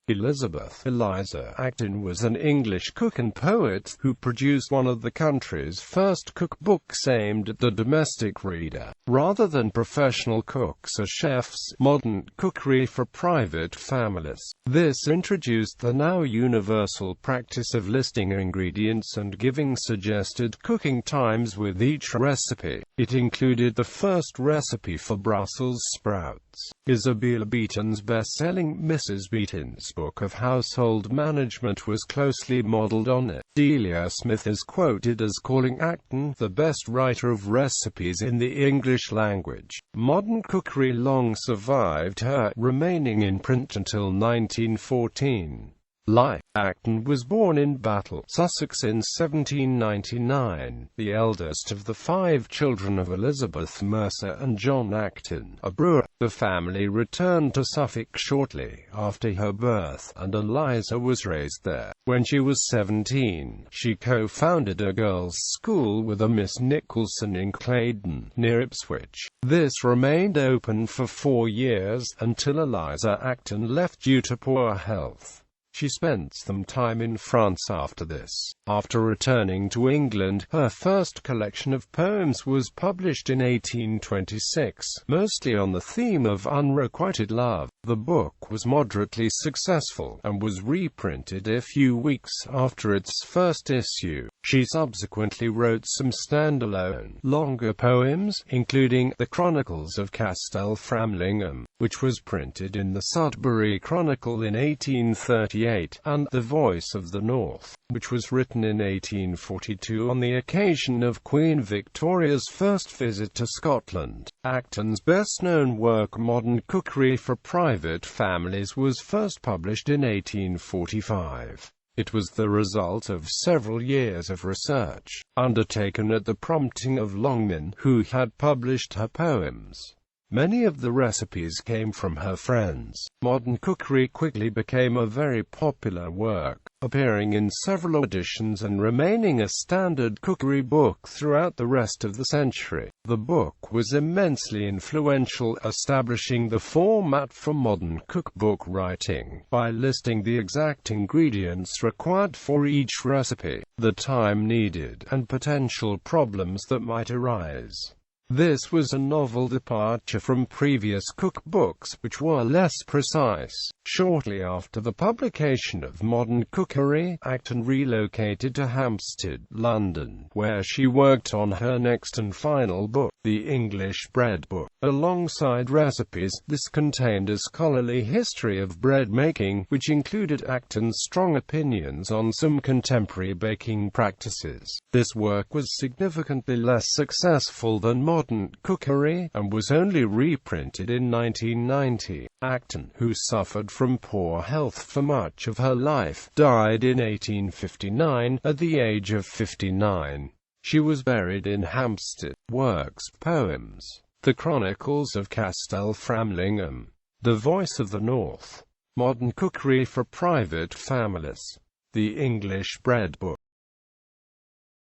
Eliza Acton was an English cook and poet, who produced one of the country's first cookbooks aimed at the domestic reader, rather than professional cooks or chefs. Modern Cookery for Private Families. This introduced the now universal practice of listing ingredients and giving suggested cooking times with each recipe. It included the first recipe for Brussels sprouts. Isabella Beeton's best-selling Mrs. Beeton's book of household management was closely modeled on it. Delia Smith is quoted as calling Acton the best writer of recipes in the English language. Modern Cookery long survived her, remaining in print until 1914. Eliza Acton was born in Battle, Sussex in 1799, the eldest of the 5 children of Elizabeth Mercer and John Acton, a brewer. The family returned to Suffolk shortly after her birth, and Eliza was raised there. When she was 17, she co-founded a girls' school with a Miss Nicholson in Claydon, near Ipswich. This remained open for 4 years, until Eliza Acton left due to poor health. She spent some time in France after this. After returning to England, her first collection of poems was published in 1826, mostly on the theme of unrequited love. The book was moderately successful, and was reprinted a few weeks after its first issue. She subsequently wrote some standalone, longer poems, including The Chronicles of Castell Framlingham, which was printed in the Sudbury Chronicle in 1838, and The Voice of the North, which was written in 1842 on the occasion of Queen Victoria's first visit to Scotland. Acton's best-known work, Modern Cookery for Private Families, was first published in 1845. It was the result of several years of research, undertaken at the prompting of Longman, who had published her poems. Many of the recipes came from her friends. Modern Cookery quickly became a very popular work, appearing in several editions and remaining a standard cookery book throughout the rest of the century. The book was immensely influential, establishing the format for modern cookbook writing, by listing the exact ingredients required for each recipe, the time needed, and potential problems that might arise. This was a novel departure from previous cookbooks, which were less precise. Shortly after the publication of Modern Cookery, Acton relocated to Hampstead, London, where she worked on her next and final book, The English Bread Book. Alongside recipes, this contained a scholarly history of bread making, which included Acton's strong opinions on some contemporary baking practices. This work was significantly less successful than Modern Cookery, and was only reprinted in 1990. Acton, who suffered from poor health for much of her life, died in 1859, at the age of 59. She was buried in Hampstead. Works, poems. The Chronicles of Castell Framlingham. The Voice of the North. Modern Cookery for Private Families. The English Bread Book.